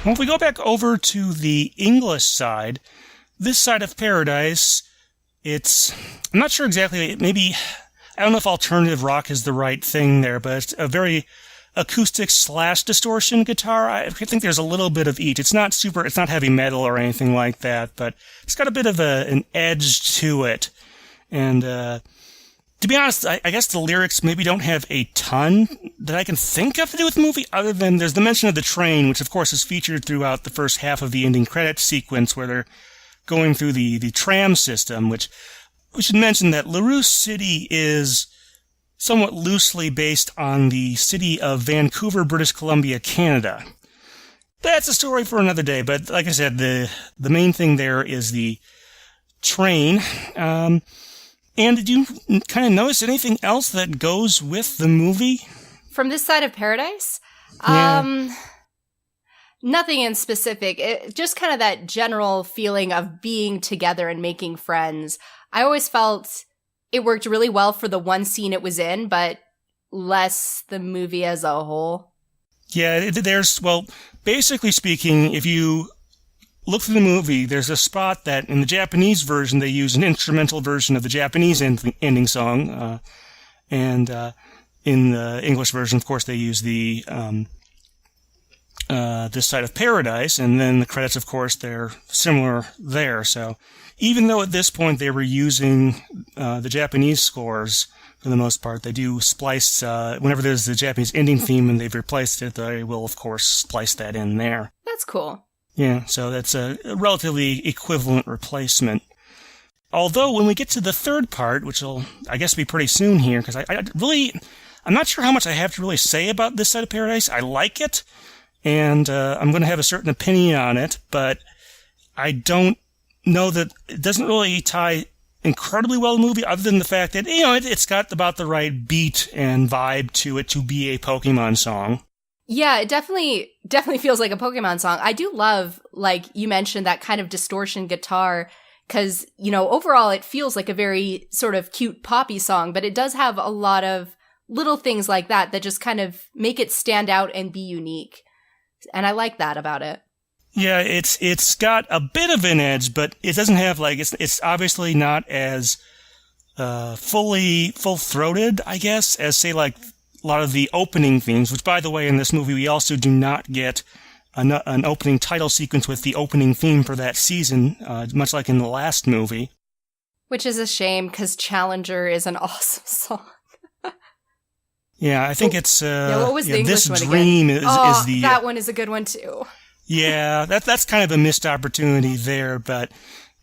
Well, if we go back over to the English side, this side of Paradise, I'm not sure exactly, maybe, I don't know if alternative rock is the right thing there, but it's a very acoustic/distortion guitar. I think there's a little bit of each. It's not heavy metal or anything like that, but it's got a bit of an edge to it. And to be honest, I guess the lyrics maybe don't have a ton that I can think of to do with the movie, other than there's the mention of the train, which of course is featured throughout the first half of the ending credits sequence where they're going through the tram system, which we should mention that LaRue City is somewhat loosely based on the city of Vancouver, British Columbia, Canada. That's a story for another day, but like I said, the main thing there is the train. And did you kind of notice anything else that goes with the movie? From this side of Paradise? Yeah. Nothing in specific. Just kind of that general feeling of being together and making friends. I always felt it worked really well for the one scene it was in, but less the movie as a whole. Yeah, basically speaking, if you look through the movie, there's a spot that in the Japanese version, they use an instrumental version of the Japanese ending song. And in the English version, of course, they use the This Side of Paradise, and then the credits, of course, they're similar there. So even though at this point they were using the Japanese scores for the most part, they do splice, whenever there's the Japanese ending theme and they've replaced it, they will, of course, splice that in there. That's cool. Yeah, so that's a relatively equivalent replacement. Although, when we get to the third part, which will, I guess, be pretty soon here, because I'm not sure how much I have to really say about This Side of Paradise. I like it, and I'm going to have a certain opinion on it, but I don't know that it doesn't really tie incredibly well to the movie, other than the fact that, it's got about the right beat and vibe to it to be a Pokemon song. Yeah, it definitely feels like a Pokemon song. I do love, like you mentioned, that kind of distortion guitar, because, overall it feels like a very sort of cute poppy song, but it does have a lot of little things like that just kind of make it stand out and be unique. And I like that about it. Yeah, it's got a bit of an edge, but it doesn't have, it's obviously not as full-throated, I guess, as, say, like, a lot of the opening themes, which, by the way, in this movie, we also do not get an opening title sequence with the opening theme for that season, much like in the last movie. Which is a shame, because Challenger is an awesome song. Yeah, I think it's... what was the English This one Dream again? is the... that one is a good one, too. Yeah, that's kind of a missed opportunity there, but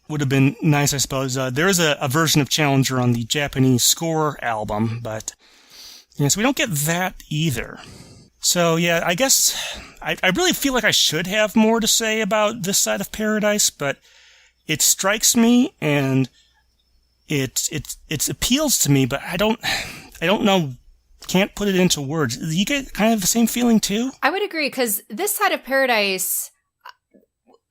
would have been nice, I suppose. There is a version of Challenger on the Japanese score album, but so we don't get that either. So yeah, I guess I really feel like I should have more to say about This Side of Paradise, but it strikes me and it appeals to me, but I don't know. Can't put it into words. You get kind of the same feeling too? I would agree, because This Side of Paradise,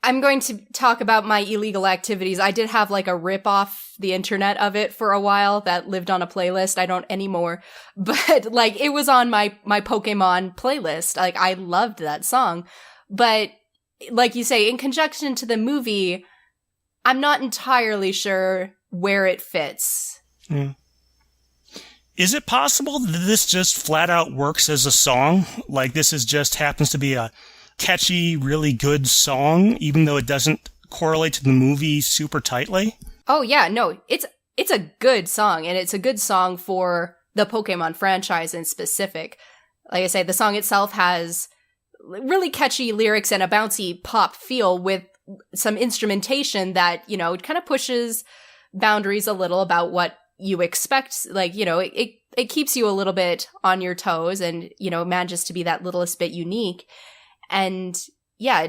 I'm going to talk about my illegal activities. I did have a rip off the internet of it for a while that lived on a playlist. I don't anymore. But it was on my Pokemon playlist. I loved that song. But like you say, in conjunction to the movie, I'm not entirely sure where it fits. Yeah. Is it possible that this just flat out works as a song? Like this just happens to be a catchy, really good song, even though it doesn't correlate to the movie super tightly? Oh yeah, no, it's a good song, and it's a good song for the Pokemon franchise in specific. Like I say, the song itself has really catchy lyrics and a bouncy pop feel with some instrumentation that, it kind of pushes boundaries a little about what you expect. It keeps you a little bit on your toes and, manages to be that littlest bit unique. And yeah,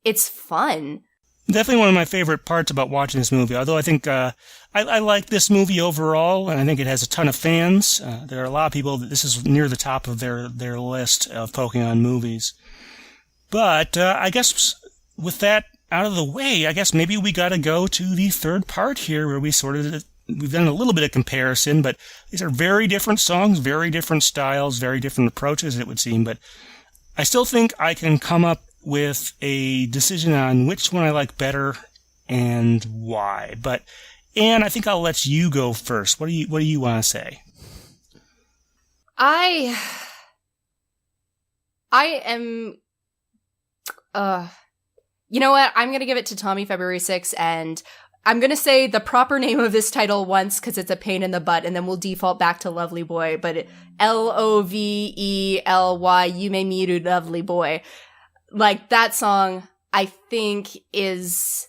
it's fun. Definitely one of my favorite parts about watching this movie, although I think I like this movie overall, and I think it has a ton of fans. There are a lot of people that this is near the top of their list of Pokemon movies. But I guess with that out of the way, I guess maybe we got to go to the third part here, where we've done a little bit of comparison, but these are very different songs, very different styles, very different approaches, it would seem. But I still think I can come up with a decision on which one I like better and why. But Anne, I think I'll let you go first. What do you want to say? I am, you know what? I'm going to give it to Tommy February 6th, and I'm going to say the proper name of this title once because it's a pain in the butt, and then we'll default back to Lovely Boy, but Lovely, you may meet Lovely Boy. Like, that song, I think, is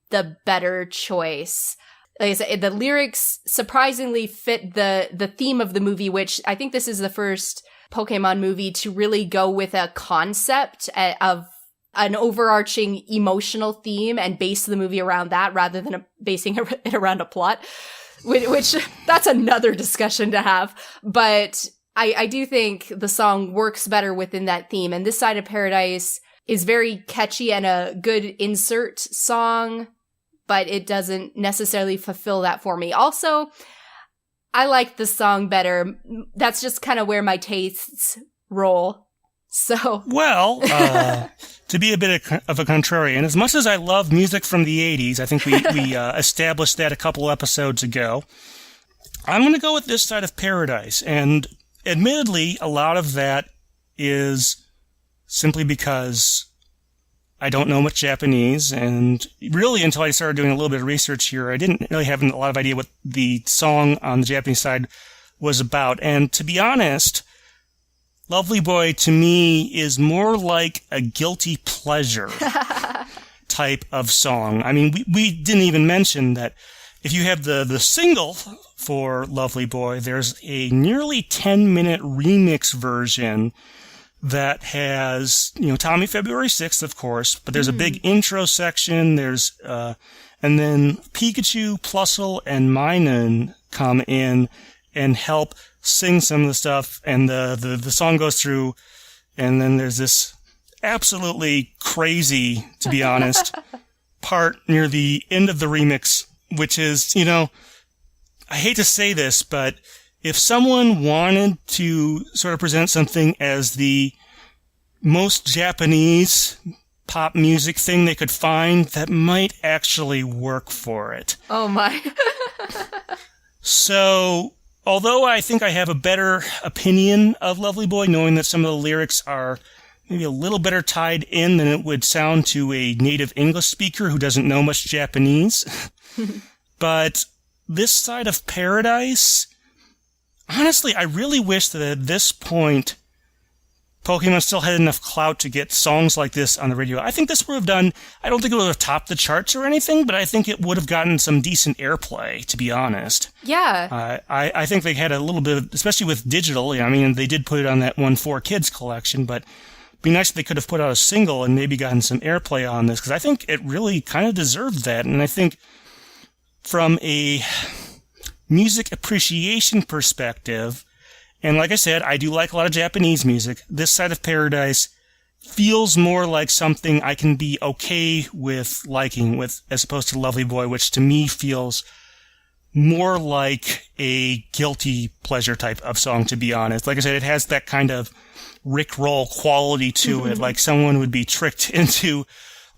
the better choice. Like I said, the lyrics surprisingly fit the theme of the movie, which I think this is the first Pokemon movie to really go with a concept of an overarching emotional theme and base the movie around that rather than basing it around a plot, which that's another discussion to have. But I do think the song works better within that theme. And This Side of Paradise is very catchy and a good insert song, but it doesn't necessarily fulfill that for me. Also, I like the song better. That's just kind of where my tastes roll. So, well, to be a bit of a contrarian, as much as I love music from the 80s, I think we established that a couple episodes ago, I'm going to go with This Side of Paradise. And admittedly, a lot of that is simply because I don't know much Japanese, and really until I started doing a little bit of research here, I didn't really have a lot of idea what the song on the Japanese side was about. And to be honest, Lovely Boy to me is more like a guilty pleasure type of song. I mean, we didn't even mention that if you have the single for Lovely Boy, there's a nearly 10-minute remix version that has, Tommy February 6th, of course, but there's a big intro section, and then Pikachu, Plusle, and Minun come in and help sing some of the stuff, and the song goes through, and then there's this absolutely crazy, to be honest, part near the end of the remix, which is, I hate to say this, but if someone wanted to sort of present something as the most Japanese pop music thing they could find, that might actually work for it. Oh my. So, although I think I have a better opinion of Lovely Boy, knowing that some of the lyrics are maybe a little better tied in than it would sound to a native English speaker who doesn't know much Japanese. But This Side of Paradise, honestly, I really wish that at this point, Pokemon still had enough clout to get songs like this on the radio. I think this would have done, I don't think it would have topped the charts or anything, but I think it would have gotten some decent airplay, to be honest. Yeah. I think they had a little bit of, especially with digital, I mean, they did put it on that 1-4-Kids collection, but it'd be nice if they could have put out a single and maybe gotten some airplay on this, because I think it really kind of deserved that. And I think from a music appreciation perspective, and like I said, I do like a lot of Japanese music, This Side of Paradise feels more like something I can be okay with liking, as opposed to Lovely Boy, which to me feels more like a guilty pleasure type of song, to be honest. Like I said, it has that kind of Rickroll quality to it, like someone would be tricked into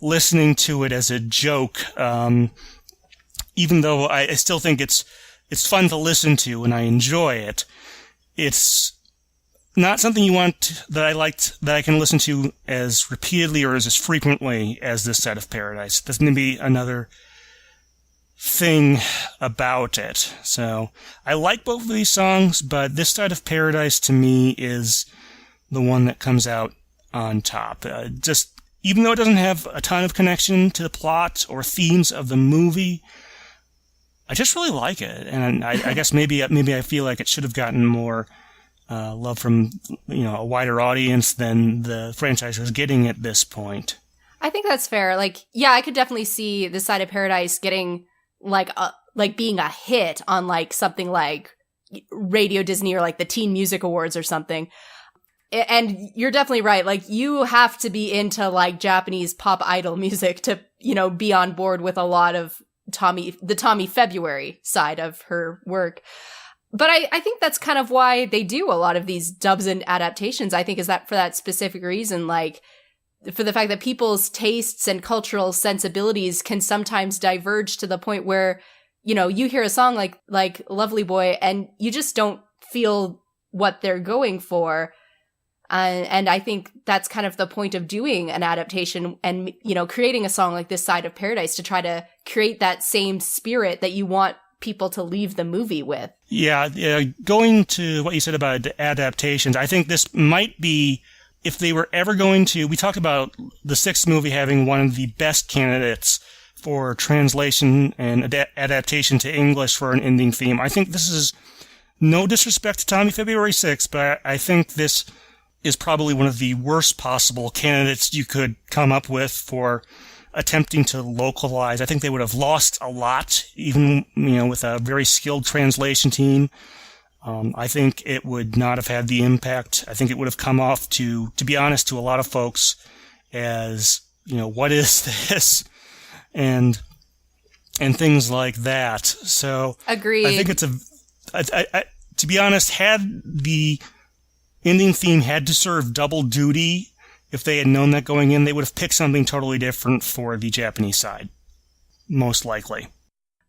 listening to it as a joke, even though I still think it's fun to listen to and I enjoy it. It's not something you want that I can listen to as repeatedly or as frequently as This Side of Paradise. There's going to be another thing about it. So I like both of these songs, but This Side of Paradise to me is the one that comes out on top. Just even though it doesn't have a ton of connection to the plot or themes of the movie, I just really like it, and I guess maybe I feel like it should have gotten more love from a wider audience than the franchise was getting at this point. I think that's fair. Like, yeah, I could definitely see This Side of Paradise getting like being a hit on like something like Radio Disney or like the Teen Music Awards or something. And you're definitely right. Like, you have to be into like Japanese pop idol music to be on board with a lot of the Tommy February side of her work. But I think that's kind of why they do a lot of these dubs and adaptations. I think is that for that specific reason, like for the fact that people's tastes and cultural sensibilities can sometimes diverge to the point where, you hear a song like Lovely Boy and you just don't feel what they're going for. And I think that's kind of the point of doing an adaptation and, creating a song like This Side of Paradise, to try to create that same spirit that you want people to leave the movie with. Yeah, going to what you said about adaptations, I think this might be, if they were ever going to, we talked about the sixth movie having one of the best candidates for translation and adaptation to English for an ending theme. I think this is, no disrespect to Tommy February 6th, but I think this is probably one of the worst possible candidates you could come up with for attempting to localize. I think they would have lost a lot, even, with a very skilled translation team. I think it would not have had the impact. I think it would have come off to be honest, to a lot of folks as, what is this? And things like that. So agreed. I think it's to be honest, had the ending theme had to serve double duty, if they had known that going in, they would have picked something totally different for the Japanese side. Most likely.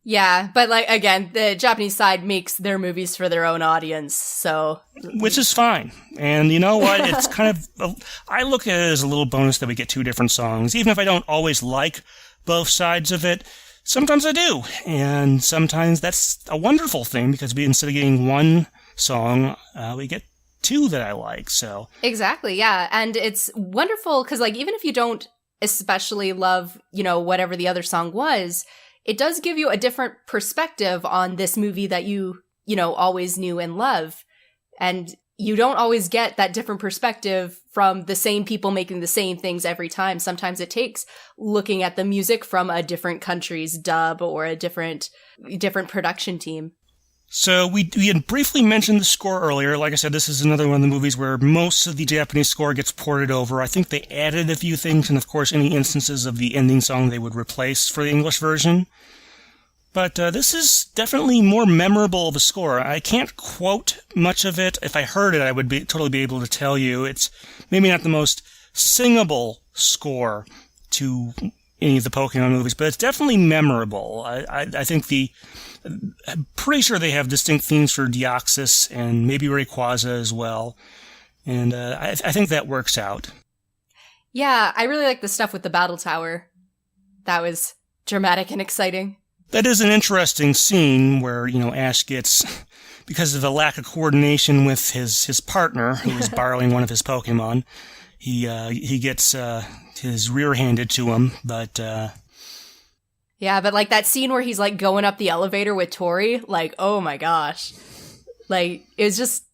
Yeah, but again, the Japanese side makes their movies for their own audience, so... Which is fine. And you know what? It's kind of... I look at it as a little bonus that we get two different songs. Even if I don't always like both sides of it, sometimes I do. And sometimes that's a wonderful thing, because instead of getting one song, we get two that I like, so... Exactly, yeah. And it's wonderful, because even if you don't especially love, whatever the other song was... It does give you a different perspective on this movie that you always knew and love. And you don't always get that different perspective from the same people making the same things every time. Sometimes it takes looking at the music from a different country's dub or a different production team. So we had briefly mentioned the score earlier. Like I said, this is another one of the movies where most of the Japanese score gets ported over. I think they added a few things, and of course any instances of the ending song they would replace for the English version. But this is definitely more memorable of a score. I can't quote much of it. If I heard it, I would totally be able to tell you. It's maybe not the most singable score to any of the Pokemon movies, but it's definitely memorable. I think I'm pretty sure they have distinct themes for Deoxys and maybe Rayquaza as well. And I think that works out. Yeah, I really like the stuff with the battle tower. That was dramatic and exciting. That is an interesting scene where, Ash gets, because of the lack of coordination with his partner, who is borrowing one of his Pokemon, he gets his rear handed to him, but... Yeah, but that scene where he's going up the elevator with Tori, oh my gosh. It was just,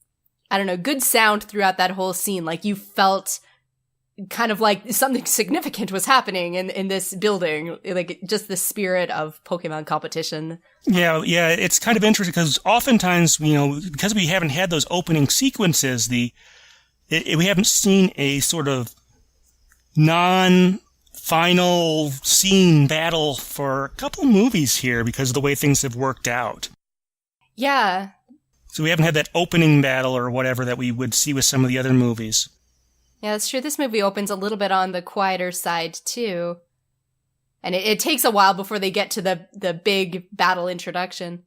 I don't know, good sound throughout that whole scene. You felt kind of something significant was happening in this building. Just the spirit of Pokemon competition. Yeah, it's kind of interesting because oftentimes, because we haven't had those opening sequences, we haven't seen a sort of final scene battle for a couple movies here because of the way things have worked out. Yeah. So we haven't had that opening battle or whatever that we would see with some of the other movies. Yeah, that's true. This movie opens a little bit on the quieter side, too. And it takes a while before they get to the big battle introduction.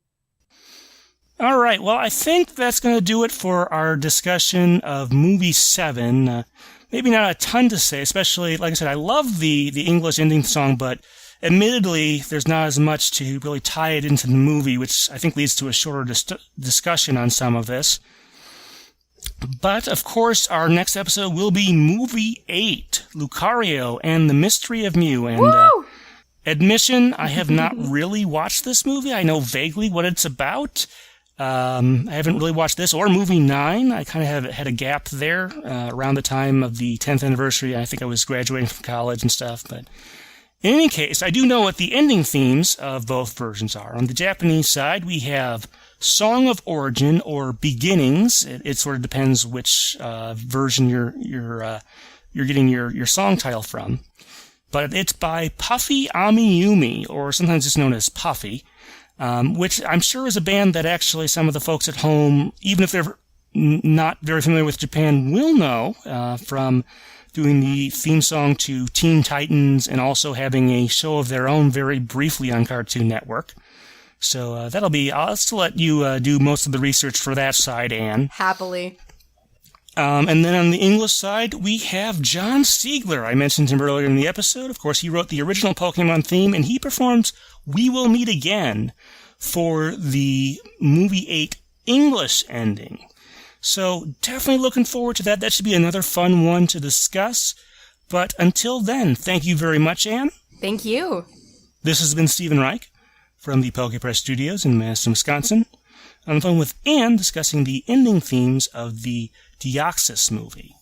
All right. Well, I think that's going to do it for our discussion of movie 7. Maybe not a ton to say, especially, like I said, I love the English ending song, but admittedly, there's not as much to really tie it into the movie, which I think leads to a shorter discussion on some of this. But, of course, our next episode will be movie 8, Lucario and the Mystery of Mew. And admission, I have not really watched this movie. I know vaguely what it's about. I haven't really watched this or movie 9. I kind of had a gap there around the time of the 10th anniversary. I think I was graduating from college and stuff. But in any case, I do know what the ending themes of both versions are. On the Japanese side, we have Song of Origin or Beginnings. It sort of depends which version you're getting your song title from. But it's by Puffy Amiyumi, or sometimes it's known as Puffy. Which I'm sure is a band that actually some of the folks at home, even if they're not very familiar with Japan will know from doing the theme song to Teen Titans and also having a show of their own very briefly on Cartoon Network. So that'll be, I'll still let you do most of the research for that side, Anne. Happily. And then on the English side, we have John Siegler. I mentioned him earlier in the episode. Of course, he wrote the original Pokemon theme, and he performs We Will Meet Again for the Movie 8 English ending. So definitely looking forward to that. That should be another fun one to discuss. But until then, thank you very much, Anne. Thank you. This has been Stephen Reich from the pokepress studios in Madison, Wisconsin, on the phone with Anne discussing the ending themes of the Deoxys movie.